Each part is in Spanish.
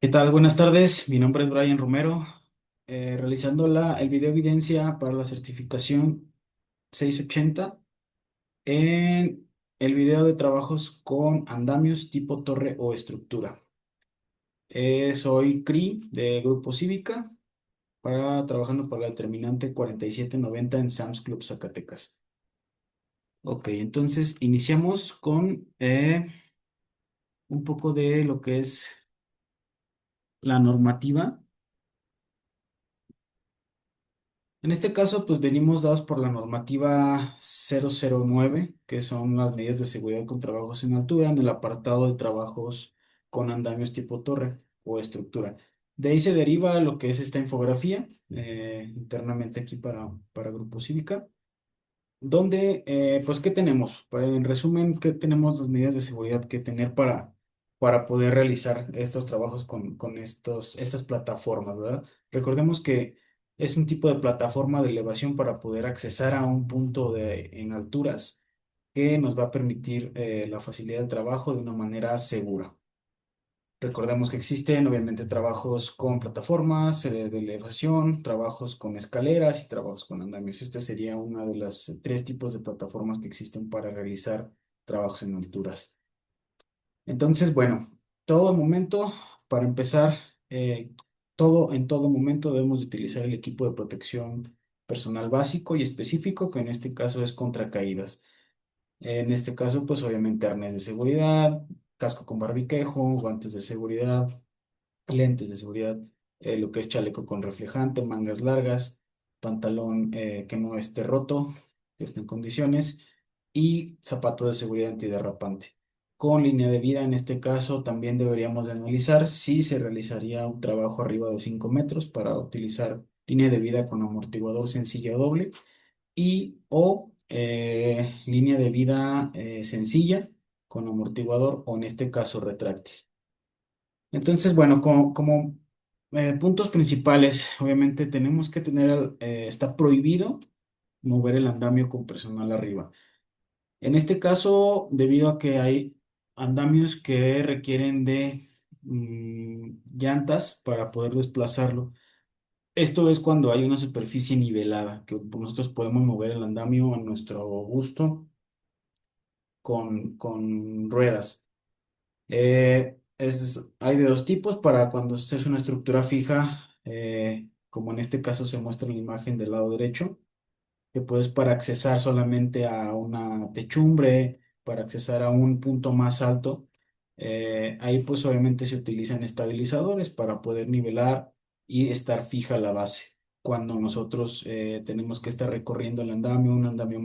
¿Qué tal? Buenas tardes. Mi nombre es Brian Romero, realizando el video evidencia para la certificación 680 en el video de trabajos con andamios tipo torre o estructura. Soy CRI de Grupo Cívica trabajando para la determinante 4790 en Sam's Club Zacatecas. Ok, entonces iniciamos con un poco de lo que es la normativa. En este caso, pues venimos dados por la normativa 009, que son las medidas de seguridad con trabajos en altura, en el apartado de trabajos con andamios tipo torre o estructura. De ahí se deriva lo que es esta infografía internamente aquí para Grupo Cívica, donde, pues, ¿qué tenemos? Pues, en resumen, ¿qué tenemos las medidas de seguridad que tener para poder realizar estos trabajos con estas plataformas, ¿verdad? Recordemos que es un tipo de plataforma de elevación para poder accesar a un punto en alturas que nos va a permitir la facilidad del trabajo de una manera segura. Recordemos que existen obviamente trabajos con plataformas de elevación, trabajos con escaleras y trabajos con andamios. Este sería uno de los tres tipos de plataformas que existen para realizar trabajos en alturas. Entonces, bueno, todo momento, para empezar, en todo momento debemos de utilizar el equipo de protección personal básico y específico, que en este caso es contra caídas. En este caso, pues obviamente arnés de seguridad, casco con barbiquejo, guantes de seguridad, lentes de seguridad, lo que es chaleco con reflejante, mangas largas, pantalón que no esté roto, que esté en condiciones, y zapato de seguridad antiderrapante. Con línea de vida, en este caso, también deberíamos de analizar si se realizaría un trabajo arriba de 5 metros para utilizar línea de vida con amortiguador sencilla o doble y o línea de vida sencilla con amortiguador o en este caso retráctil. Entonces, bueno, como puntos principales, obviamente tenemos que tener, está prohibido mover el andamio con personal arriba. En este caso, debido a que hay andamios que requieren de llantas para poder desplazarlo. Esto es cuando hay una superficie nivelada, que nosotros podemos mover el andamio a nuestro gusto con ruedas. Hay de dos tipos para cuando es una estructura fija, como en este caso se muestra en la imagen del lado derecho, que puedes para accesar solamente a una techumbre, para accesar a un punto más alto. Ahí pues obviamente se utilizan estabilizadores para poder nivelar y estar fija la base. Cuando nosotros tenemos que estar recorriendo el andamio, un andamio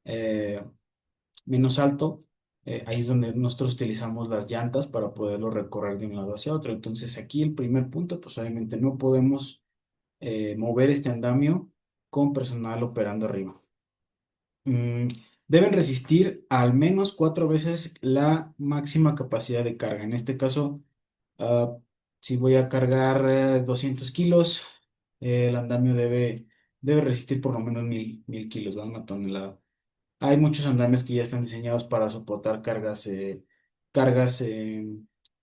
eh, menos alto, ahí es donde nosotros utilizamos las llantas para poderlo recorrer de un lado hacia otro. Entonces aquí el primer punto, pues obviamente no podemos mover este andamio con personal operando arriba. Mm, Deben resistir al menos 4 veces la máxima capacidad de carga. En este caso, ah, si voy a cargar 200 kilos, el andamio debe resistir por lo menos 1000 kilos, ¿va? Una tonelada. Hay muchos andamios que ya están diseñados para soportar cargas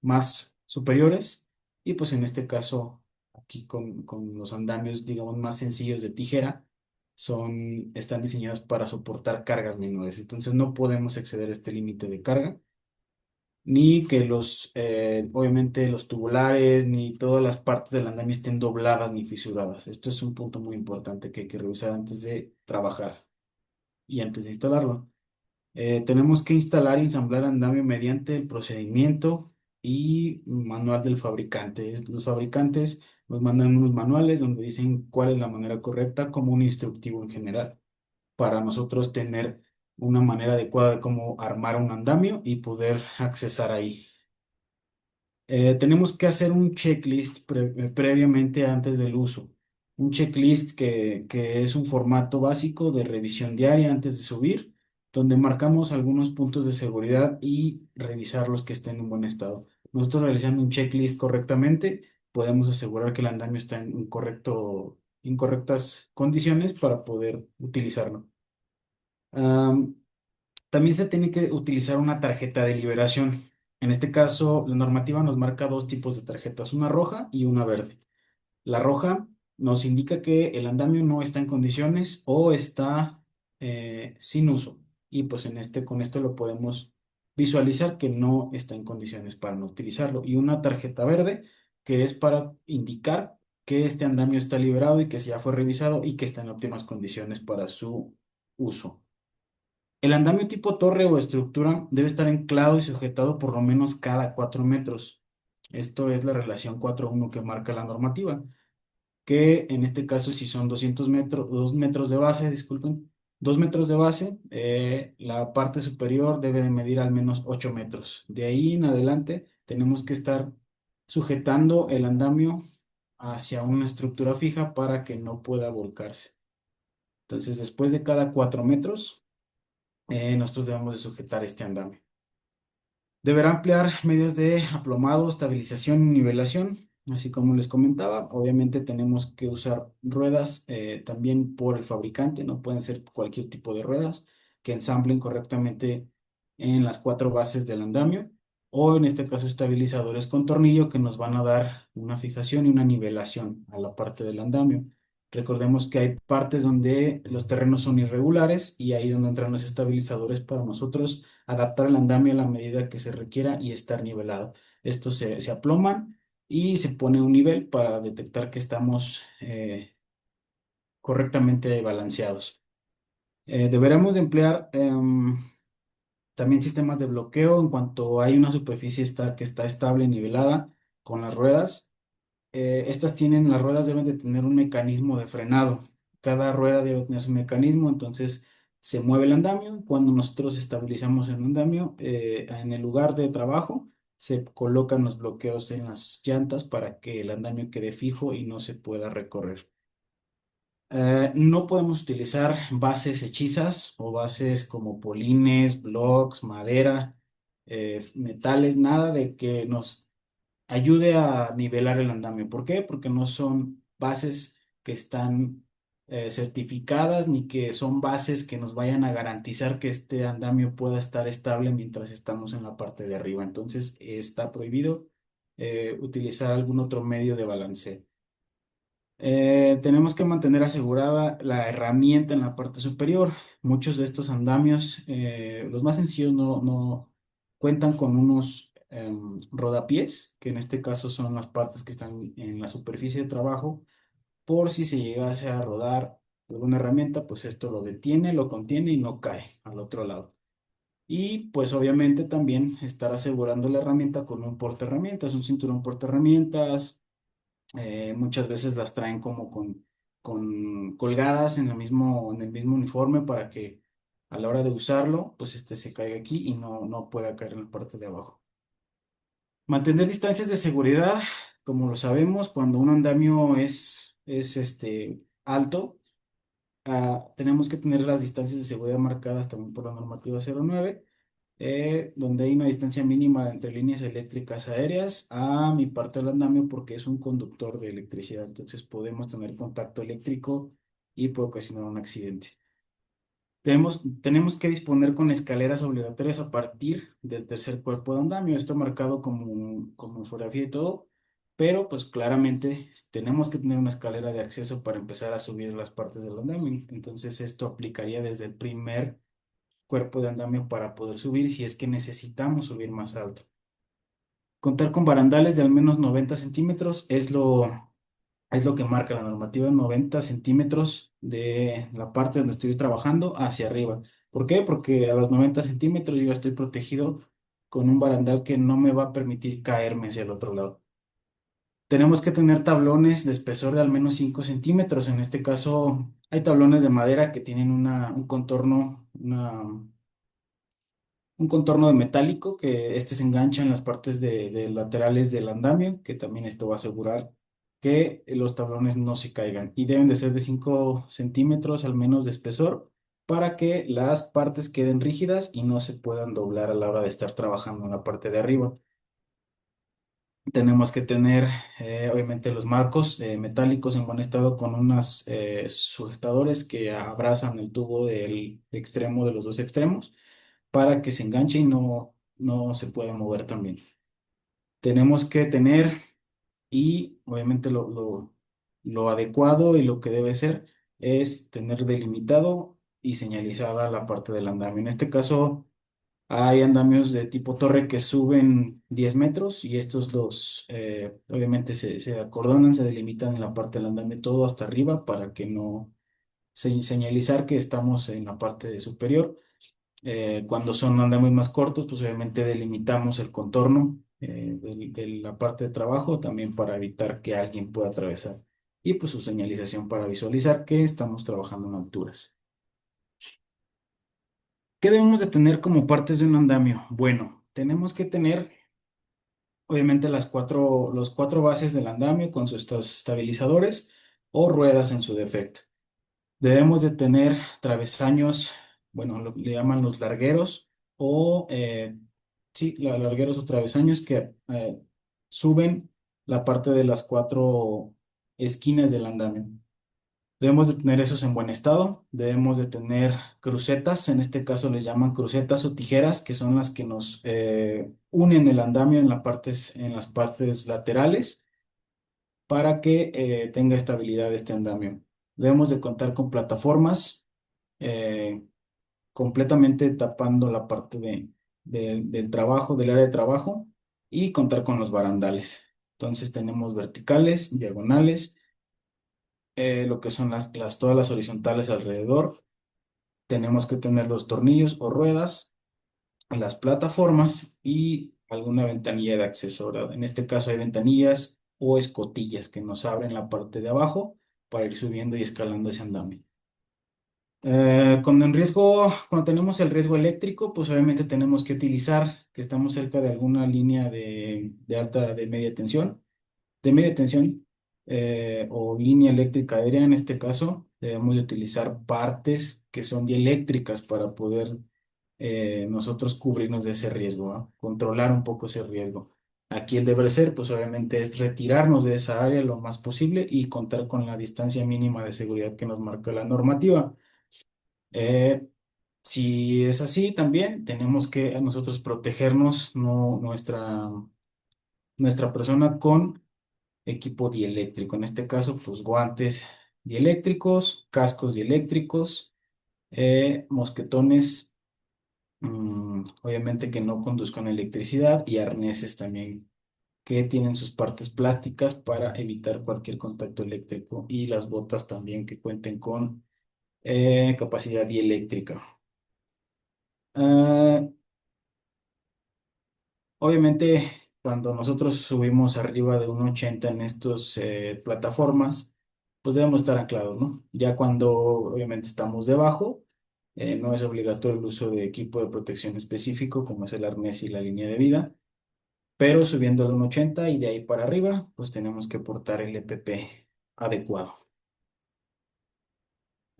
más superiores. Y pues en este caso, aquí con los andamios, digamos, más sencillos de tijera, están diseñados para soportar cargas menores. Entonces no podemos exceder este límite de carga, ni que obviamente los tubulares, ni todas las partes del andamio estén dobladas ni fisuradas. Esto es un punto muy importante que hay que revisar antes de trabajar y antes de instalarlo. Tenemos que instalar y ensamblar andamio mediante el procedimiento y manual del fabricante. Los fabricantes nos mandan unos manuales donde dicen cuál es la manera correcta, como un instructivo en general, para nosotros tener una manera adecuada de cómo armar un andamio y poder accesar ahí. Tenemos que hacer un checklist previamente antes del uso. Un checklist que es un formato básico de revisión diaria antes de subir, donde marcamos algunos puntos de seguridad y revisar los que estén en buen estado. Nosotros realizando un checklist correctamente, podemos asegurar que el andamio está en correctas condiciones para poder utilizarlo. Am, También se tiene que utilizar una tarjeta de liberación. En este caso, la normativa nos marca dos tipos de tarjetas, una roja y una verde. La roja nos indica que el andamio no está en condiciones o está sin uso. Y pues con esto lo podemos visualizar que no está en condiciones para no utilizarlo. Y una tarjeta verde que es para indicar que este andamio está liberado y que ya fue revisado y que está en óptimas condiciones para su uso. El andamio tipo torre o estructura debe estar anclado y sujetado por lo menos cada 4 metros. Esto es la relación 4:1 que marca la normativa, que en este caso si son 200 metros, 2 metros de base, disculpen, 2 metros de base, la parte superior debe de medir al menos 8 metros. De ahí en adelante tenemos que estar sujetando el andamio hacia una estructura fija para que no pueda volcarse. Entonces, después de cada 4 metros, nosotros debemos de sujetar este andamio. Deberá emplear medios de aplomado, estabilización y nivelación, así como les comentaba. Obviamente tenemos que usar ruedas también por el fabricante, no pueden ser cualquier tipo de ruedas que ensamblen correctamente en las cuatro bases del andamio o en este caso estabilizadores con tornillo que nos van a dar una fijación y una nivelación a la parte del andamio. Recordemos que hay partes donde los terrenos son irregulares y ahí es donde entran los estabilizadores para nosotros adaptar el andamio a la medida que se requiera y estar nivelado. Estos se aploman y se pone un nivel para detectar que estamos correctamente balanceados. Deberemos de emplear también sistemas de bloqueo en cuanto hay una superficie que está estable y nivelada con las ruedas. Las ruedas deben de tener un mecanismo de frenado. Cada rueda debe tener su mecanismo, entonces se mueve el andamio. Cuando nosotros estabilizamos el andamio, en el lugar de trabajo, se colocan los bloqueos en las llantas para que el andamio quede fijo y no se pueda recorrer. No podemos utilizar bases hechizas o bases como polines, blocks, madera, metales, nada de que nos ayude a nivelar el andamio. ¿Por qué? Porque no son bases que están certificadas ni que son bases que nos vayan a garantizar que este andamio pueda estar estable mientras estamos en la parte de arriba. Entonces está prohibido utilizar algún otro medio de balanceo. Tenemos que mantener asegurada la herramienta en la parte superior. Muchos de estos andamios, los más sencillos, no cuentan con unos rodapiés, que en este caso son las partes que están en la superficie de trabajo. Por si se llegase a rodar alguna herramienta, pues esto lo detiene, lo contiene y no cae al otro lado. Y pues obviamente también estar asegurando la herramienta con un portaherramientas, un cinturón portaherramientas. Muchas veces las traen como con colgadas en el mismo uniforme para que a la hora de usarlo, pues este se caiga aquí y no pueda caer en la parte de abajo. Mantener distancias de seguridad, como lo sabemos, cuando un andamio es alto, tenemos que tener las distancias de seguridad marcadas también por la normativa 09, donde hay una distancia mínima entre líneas eléctricas aéreas a mi parte del andamio porque es un conductor de electricidad, entonces podemos tener contacto eléctrico y puede ocasionar un accidente. Tenemos que disponer con escaleras obligatorias a partir del tercer cuerpo de andamio, esto marcado como fotografía y todo, pero pues claramente tenemos que tener una escalera de acceso para empezar a subir las partes del andamio, entonces esto aplicaría desde el primer cuerpo de andamio para poder subir si es que necesitamos subir más alto. Contar con barandales de al menos 90 centímetros es lo que marca la normativa, 90 centímetros de la parte donde estoy trabajando hacia arriba. ¿Por qué? Porque a los 90 centímetros yo ya estoy protegido con un barandal que no me va a permitir caerme hacia el otro lado. Tenemos que tener tablones de espesor de al menos 5 centímetros. En este caso, hay tablones de madera que tienen un contorno, un contorno de metálico que este se engancha en las partes de laterales del andamio, que también esto va a asegurar que los tablones no se caigan y deben de ser de 5 centímetros al menos de espesor para que las partes queden rígidas y no se puedan doblar a la hora de estar trabajando en la parte de arriba. Tenemos que tener obviamente los marcos metálicos en buen estado con unos sujetadores que abrazan el tubo del extremo de los dos extremos para que se enganche y no se pueda mover también. Tenemos que tener, y obviamente lo adecuado y lo que debe ser es tener delimitado y señalizada la parte del andamio. En este caso, hay andamios de tipo torre que suben 10 metros y estos obviamente se acordonan, se delimitan en la parte del andamio todo hasta arriba para que no señalizar que estamos en la parte de superior. Cuando son andamios más cortos, pues obviamente delimitamos el contorno de la parte de trabajo también para evitar que alguien pueda atravesar. Y pues su señalización para visualizar que estamos trabajando en alturas. ¿Qué debemos de tener como partes de un andamio? Bueno, tenemos que tener obviamente los cuatro bases del andamio con sus estabilizadores o ruedas en su defecto. Debemos de tener travesaños, bueno, le llaman los largueros o, sí, largueros o travesaños que suben la parte de las cuatro esquinas del andamio. Debemos de tener esos en buen estado. Debemos de tener crucetas, en este caso les llaman crucetas o tijeras, que son las que nos unen el andamio en las partes laterales para que tenga estabilidad este andamio. Debemos de contar con plataformas eh, completamente tapando la parte del trabajo, del área de trabajo y contar con los barandales. Entonces tenemos verticales, diagonales, lo que son todas las horizontales alrededor. Tenemos que tener los tornillos o ruedas, las plataformas y alguna ventanilla de acceso, ¿verdad? En este caso hay ventanillas o escotillas que nos abren la parte de abajo para ir subiendo y escalando ese andamio. Cuando tenemos el riesgo eléctrico, pues obviamente tenemos que utilizar que estamos cerca de alguna línea de media tensión, o línea eléctrica aérea. En este caso, debemos de utilizar partes que son dieléctricas para poder nosotros cubrirnos de ese riesgo, ¿va? Controlar un poco ese riesgo. Aquí el deber ser, pues obviamente es retirarnos de esa área lo más posible y contar con la distancia mínima de seguridad que nos marca la normativa. Eh, si es así, también tenemos que nosotros protegernos, no, nuestra persona con equipo dieléctrico. En este caso, pues guantes dieléctricos, cascos dieléctricos, mosquetones, obviamente que no conduzcan electricidad y arneses también que tienen sus partes plásticas para evitar cualquier contacto eléctrico y las botas también que cuenten con capacidad dieléctrica. Ah, Obviamente, cuando nosotros subimos arriba de un 80 en estas plataformas, pues debemos estar anclados, ¿no? Ya cuando obviamente estamos debajo, no es obligatorio el uso de equipo de protección específico, como es el arnés y la línea de vida, pero subiendo al 1,80 y de ahí para arriba, pues tenemos que portar el EPP adecuado.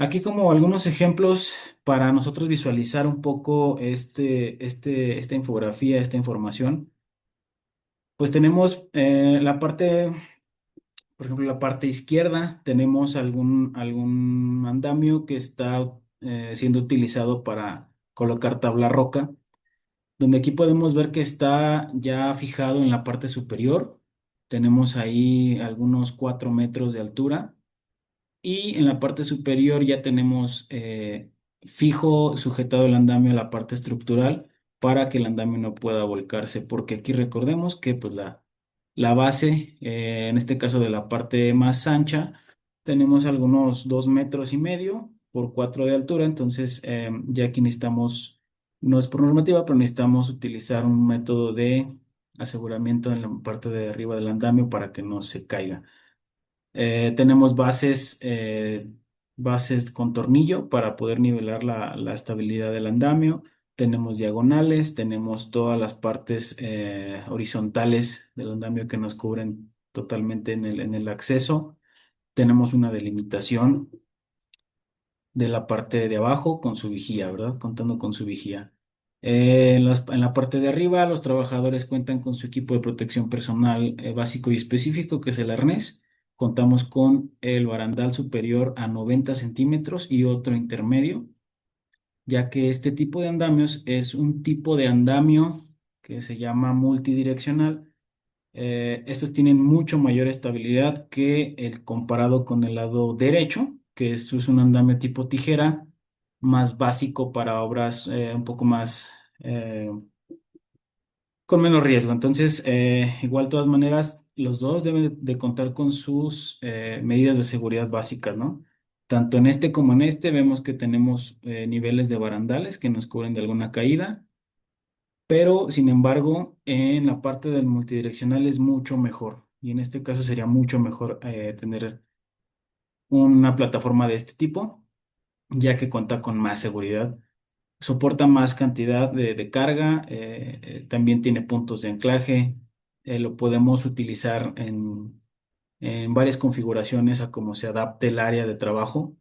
Aquí como algunos ejemplos para nosotros visualizar un poco esta infografía, esta información. Pues tenemos la parte, por ejemplo, la parte izquierda, tenemos algún andamio que está siendo utilizado para colocar tabla roca, donde aquí podemos ver que está ya fijado en la parte superior. Tenemos ahí algunos 4 metros de altura y en la parte superior ya tenemos fijo, sujetado el andamio a la parte estructural para que el andamio no pueda volcarse, porque aquí recordemos que pues la base, en este caso de la parte más ancha, tenemos algunos 2,5 metros por 4 de altura, entonces ya aquí necesitamos, no es por normativa, pero necesitamos utilizar un método de aseguramiento en la parte de arriba del andamio para que no se caiga. Tenemos bases con tornillo para poder nivelar la estabilidad del andamio. Tenemos diagonales, tenemos todas las partes horizontales del andamio que nos cubren totalmente en el acceso. Tenemos una delimitación de la parte de abajo con su vigía, ¿verdad? Contando con su vigía. En la parte de arriba, los trabajadores cuentan con su equipo de protección personal básico y específico, que es el arnés. Contamos con el barandal superior a 90 centímetros y otro intermedio, ya que este tipo de andamios es un tipo de andamio. que se llama multidireccional. Estos tienen mucho mayor estabilidad que el comparado con el lado derecho, que esto es un andamio tipo tijera, más básico para obras un poco más con menos riesgo. Entonces, igual, de todas maneras, los dos deben de contar con sus medidas de seguridad básicas, ¿no? Tanto en este como en este vemos que tenemos niveles de barandales que nos cubren de alguna caída, pero sin embargo, en la parte del multidireccional es mucho mejor. Y en este caso sería mucho mejor tener una plataforma de este tipo, ya que cuenta con más seguridad, soporta más cantidad de carga, también tiene puntos de anclaje, lo podemos utilizar en varias configuraciones a cómo se adapte el área de trabajo.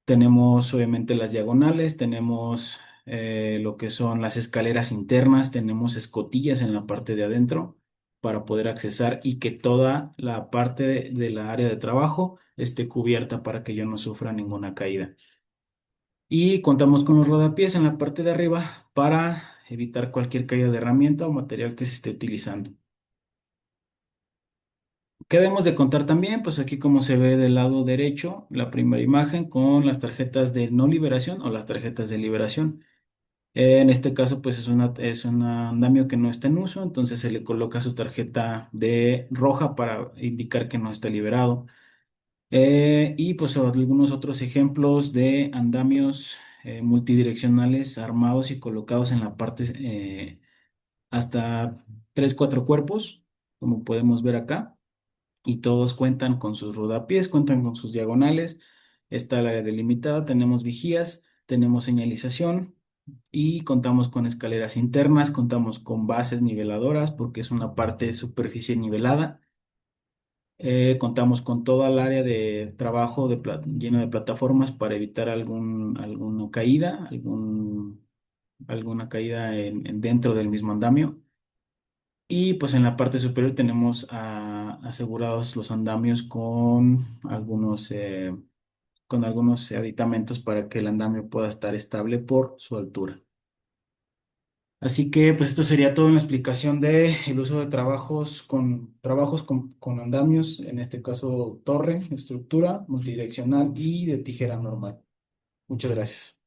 Tenemos obviamente las diagonales, tenemos lo que son las escaleras internas, tenemos escotillas en la parte de adentro para poder accesar y que toda la parte de la área de trabajo esté cubierta para que yo no sufra ninguna caída. Y contamos con los rodapiés en la parte de arriba para evitar cualquier caída de herramienta o material que se esté utilizando. ¿Qué debemos de contar también? Pues aquí como se ve del lado derecho, la primera imagen con las tarjetas de no liberación o las tarjetas de liberación. En este caso, pues es un andamio que no está en uso, entonces se le coloca su tarjeta de roja para indicar que no está liberado. Y pues algunos otros ejemplos de andamios multidireccionales armados y colocados en la parte hasta 3 4 cuerpos, como podemos ver acá, y todos cuentan con sus rodapiés, cuentan con sus diagonales, está el área delimitada, tenemos vigías, tenemos señalización y contamos con escaleras internas, contamos con bases niveladoras porque es una parte de superficie nivelada. Contamos con toda el área de trabajo lleno de plataformas para evitar alguna caída, alguna caída dentro del mismo andamio. Y pues en la parte superior tenemos asegurados los andamios con algunos aditamentos para que el andamio pueda estar estable por su altura. Así que pues esto sería todo en la explicación de el uso de trabajos con andamios, en este caso torre, estructura multidireccional y de tijera normal. Muchas gracias.